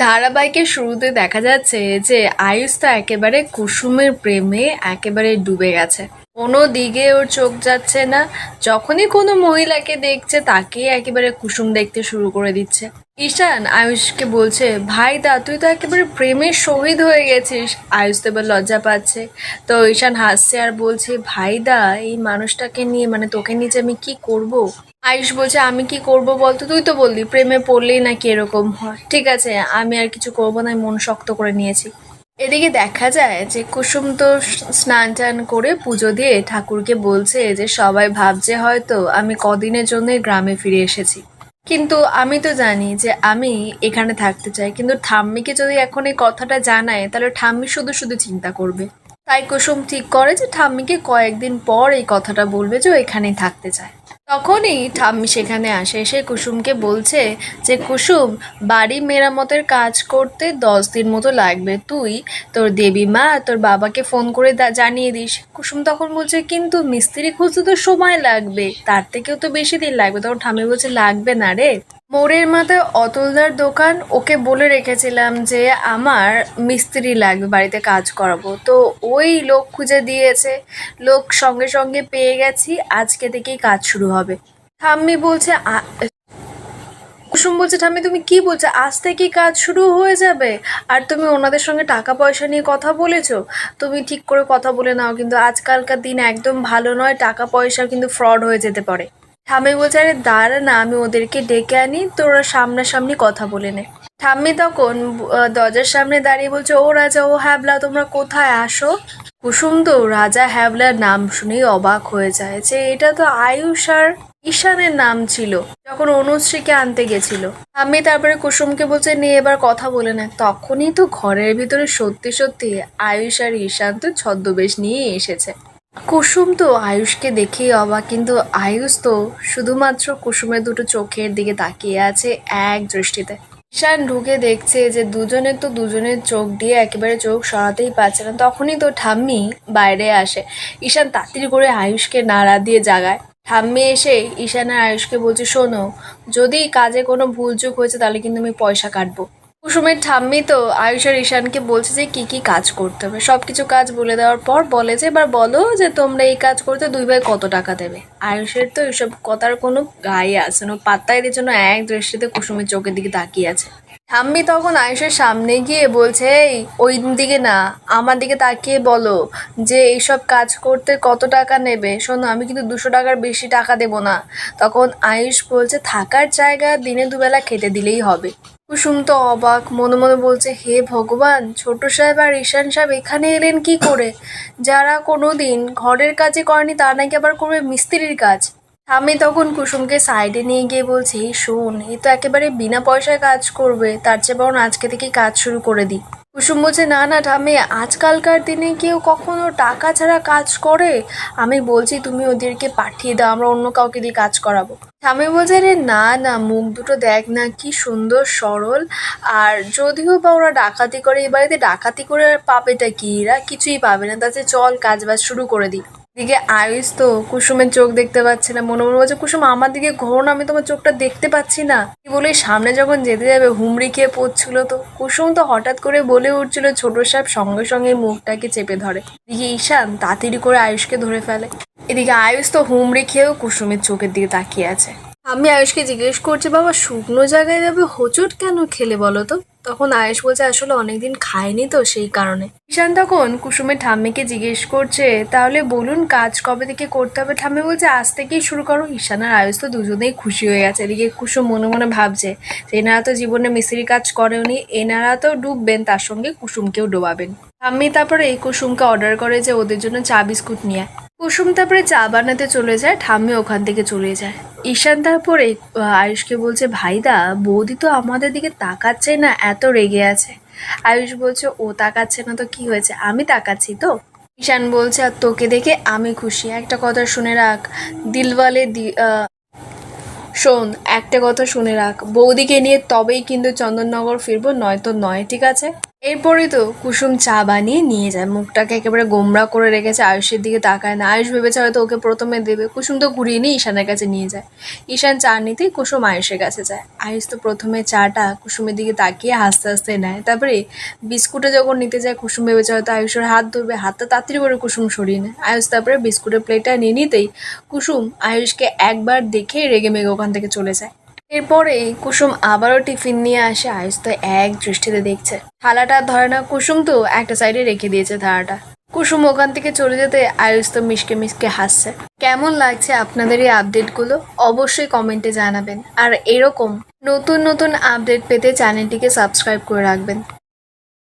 ধারাবাহিকের শুরুতে দেখা যাচ্ছে যে আয়ুষ তো একেবারে কুসুমের প্রেমে একেবারে ডুবে গেছে। কোনো দিকে ওর চোখ যাচ্ছে না। যখনই কোনো মহিলাকে দেখছে তাকেই একেবারে কুসুম দেখতে শুরু করে দিচ্ছে। ঈশান আয়ুষকে বলছে, ভাই দা তুই তো একেবারে প্রেমের শহীদ হয়ে গেছিস। আয়ুষ তো এবার লজ্জা পাচ্ছে। তো ঈশান হাসছে আর বলছে, ভাই দা এই মানুষটাকে নিয়ে মানে তোকে নিয়ে যে আমি কি করব। আয়ুষ বলছে, আমি কি করব বলতো, তুই তো বললি প্রেমে পড়লেই নাকি এরকম হয়। ঠিক আছে, আমি আর কিছু করবো না, আমি মন শক্ত করে নিয়েছি। এদিকে দেখা যায় যে কুসুম তো স্নান টান করে পুজো দিয়ে ঠাকুরকে বলছে যে সবাই ভাবছে হয়তো আমি কদিনের জন্য গ্রামে ফিরে এসেছি, কিন্তু আমি তো জানি যে আমি এখানে থাকতে চাই। কিন্তু ঠাম্মিকে যদি এখন এই কথাটা জানায় তাহলে ঠাম্মি শুধু শুধু চিন্তা করবে। তাই কুসুম ঠিক করে যে ঠাম্মিকে কয়েকদিন পর এই কথাটা বলবে যে ও এখানেই থাকতে চায়। তখনই ঠাম্মি সেখানে আসে, এসে কুসুমকে বলছে যে কুসুম, বাড়ি মেরামতের কাজ করতে 10 দিন মতো লাগবে, তুই তোর দেবী মা তোর বাবাকে ফোন করে জানিয়ে দিস। কুসুম তখন বলছে, কিন্তু মিস্ত্রি খুঁজতে তো সময় লাগবে, তার থেকেও তো বেশি দিন লাগবে। তখন ঠাম্মি বলছে, লাগবে না রে, মোড়ের মাথায় অতুলদার দোকান, ওকে বলে রেখেছিলাম যে আমার মিস্ত্রি লাগবে, বাড়িতে কাজ করাবো, তো ওই লোক খুঁজে দিয়েছে, লোক সঙ্গে সঙ্গে পেয়ে গেছি, আজকে থেকেই কাজ শুরু হবে। ঠাম্মি বলছে কুসুম বলছে, ঠাম্মি তুমি কি বলছো, আজ থেকেই কাজ শুরু হয়ে যাবে? আর তুমি ওনাদের সঙ্গে টাকা পয়সা নিয়ে কথা বলেছো? তুমি ঠিক করে কথা বলে নাও, কিন্তু আজকালকার দিন একদম ভালো নয়, টাকা পয়সা কিন্তু ফ্রড হয়ে যেতে পারে। ঠাম্মি বলছে, আরে দাঁড়া না, আমি ওদেরকে ডেকে আনি, তোরা সামনাসামনি কথা বলে নে। ঠাম্মি তখন দরজার সামনে দাঁড়িয়ে বলছে, ও রাজা ও হ্যাবলা তোমরা কোথায়, আসো। কুসুম তো রাজা হ্যাবলার নাম শুনেই অবাক হয়ে যায় যে এটা তো আয়ুষ আর ঈশানের নাম ছিল যখন অনুশ্রীকে আনতে গেছিল। আমি তারপরে কুসুমকে বলছে, নিয়ে এবার কথা বলে না। তখনই তো ঘরের ভিতরে সত্যি সত্যি আয়ুষ আর ঈশান তো ছদ্মবেশ নিয়ে এসেছে। কুসুম তো আয়ুষকে দেখেই অবাক, কিন্তু আয়ুষ তো শুধুমাত্র কুসুমের দুটো চোখের দিকে তাকিয়ে আছে এক দৃষ্টিতে। ঈশান ঢুকে দেখছে যে দুজনের চোখ দিয়ে একেবারে চোখ সরাতেই পারছে না। তখনই তো ঠাম্মি বাইরে আসে। ঈশান তাড়াতাড়ি করে আয়ুষকে নাড়া দিয়ে জাগায়। ঠাম্মি এসে ঈশান আর আয়ুষকে বলছে, শোনো, যদি কাজে কোনো ভুলচুক হয়েছে তাহলে কিন্তু আমি পয়সা কাটবো। কুসুমের ঠাম্মি তো আয়ুষ আর ঈশানকে বলছে যে কি কি কাজ করতে হবে, সবকিছু কাজ বলে দেওয়ার পর বলে যে এবার বলো যে তোমরা এই কাজ করতে দুই ভাই কত টাকা দেবে। আয়ুষের তো এসব কথার কোনো গায়ে আসে না, পাত্তাই দিচ্ছে না, এক দৃষ্টিতে কুসুমের চোখের দিকে তাকিয়ে আছে। ঠাম্মি তখন আয়ুষের সামনে গিয়ে বলছে, এই ওই দিকে না, আমার দিকে তাকিয়ে বলো যে এইসব কাজ করতে কত টাকা নেবে। শোনো, আমি কিন্তু 200 টাকার বেশি টাকা দেবো না। তখন আয়ুষ বলছে, থাকার জায়গা দিনে দুবেলা খেতে দিলেই হবে। কুসুম তো অবাক, মনে মনে বলছে, হে ভগবান, ছোট সাহেব আর ঈশান সাহেব এখানে এলেন কি করে? যারা কোনোদিন ঘরের কাজে করেনি তারা নাকি আবার করবে মিস্ত্রির কাজ। আমি তখন কুসুমকে সাইডে নিয়ে গিয়ে বলছি, এই শোন, এ তো একেবারে বিনা পয়সায় কাজ করবে, তার চেয়ে বরং আজকে থেকেই কাজ শুরু করে দিই। কুসুম বলছে, না না ঠাম্মি, আজকালকার দিনে কেউ কখনো টাকা ছাড়া কাজ করে? আমি বলছি তুমি ওদেরকে পাঠিয়ে দাও, আমরা অন্য কাউকে দিয়ে কাজ করাবো। ঠাম্মি বলছে, রে না না, মুখ দুটো দেখ না কি সুন্দর সরল, আর যদিও বা ওরা ডাকাতি করে, এই বাড়িতে ডাকাতি করে পাবেটা কি, এরা কিছুই পাবে না, তাতে চল কাজ বাজ শুরু করে দিই। দিকে আয়ুষ তো কুসুমের চোখ দেখতে পাচ্ছে না, মনে মনে বলছে, কুসুম আমার দিকে ঘোরো না, আমি তোমার চোখটা দেখতে পাচ্ছি না। কি বলে সামনে যখন যেতে যাবে হুমড়ি খেয়ে পড়ছিল। তো কুসুম তো হঠাৎ করে বলে উঠছিল, ছোট সাহেব সঙ্গে সঙ্গে মুখটাকে চেপে ধরে। এদিকে ঈশান তাড়াতাড়ি করে আয়ুষকে ধরে ফেলে। এদিকে আয়ুষ তো হুমড়ি খেয়েও কুসুমের চোখের দিকে তাকিয়ে আছে। আমি আয়ুষকে জিজ্ঞেস করছি, বাবা শুকনো জায়গায় যাবে, হোঁচট কেন খেলে বলো তো? তখন আয়ুষ বলছে, আসলে অনেকদিন খায়নি তো সেই কারণে। ঈশান তখন কুসুমের ঠাম্মিকে জিজ্ঞেস করছে, তাহলে বলুন কাজ কবে থেকে করতে হবে? ঠাম্মি বলছে, আজ থেকেই শুরু করো। ঈশান আর আয়ুষ তো দুজনেই খুশি হয়ে গেছে। এদিকে কুসুম মনে মনে ভাবছে যে এনারা তো জীবনে মিস্ত্রি কাজ করেনি, এনারা তো ডুববেন, তার সঙ্গে কুসুমকেও ডোবাবেন। ঠাম্মি তারপরে এই কুসুমকে অর্ডার করে যে ওদের জন্য চা বিস্কুট নিয়ে। কুসুম তারপরে চা বানাতে চলে যায়, ঠাম্মি ওখান থেকে চলে যায়। ঈশান তারপরে আয়ুষকে বলছে, ভাইদা বৌদি তো আমাদের দিকে তাকাচ্ছে না, এত রেগে আছে। আয়ুষ বলছে, ও তাকাচ্ছে না তো কি হয়েছে, আমি তাকাচ্ছি তো। ঈশান বলছে, আর তোকে দেখে আমি খুশি। একটা কথা শুনে রাখ, দিলওয়ালে শোন, একটা কথা শুনে রাখ, বৌদিকে নিয়ে তবেই কিন্তু চন্দননগর ফিরবো, নয়তো নয়, ঠিক আছে? এরপরেই তো কুসুম চা বানিয়ে নিয়ে যায়, মুখটাকে একেবারে গোমড়া করে রেখেছে, আয়ুষের দিকে তাকায় না। আয়ুষ ভেবেছে হয়তো ওকে প্রথমে দেবে, কুসুম তো ঘুরিয়ে নিয়ে ঈশানের কাছে নিয়ে যায়। ঈশান চা নিতেই কুসুম আয়ুষের কাছে যায়। আয়ুষ তো প্রথমে চাটা কুসুমের দিকে তাকিয়ে হাসতে হাসতে নেয়, তারপরে বিস্কুটে যখন নিতে যায় কুসুম ভেবেছে হয়তো আয়ুষের হাত ধরবে, হাতটা তাড়াতাড়ি করে কুসুম সরিয়ে নেয়। আয়ুষ তারপরে বিস্কুটের প্লেটটা নিয়ে নিতেই কুসুম আয়ুষকে একবার দেখে রেগে মেগে ওখান থেকে চলে যায়। এরপরে কুসুম আবারও টিফিন নিয়ে আসে, আয়ুষ তো এক দৃষ্টিতে দেখছে, থালাটা আর ধরে না। কুসুম তো একটা সাইডে রেখে দিয়েছে থালাটা। কুসুম ওখান থেকে চলে যেতে আয়ুষ তো মিশকে মিশকে হাসছে। কেমন লাগছে আপনাদের এই আপডেটগুলো অবশ্যই কমেন্টে জানাবেন, আর এরকম নতুন নতুন আপডেট পেতে চ্যানেলটিকে সাবস্ক্রাইব করে রাখবেন।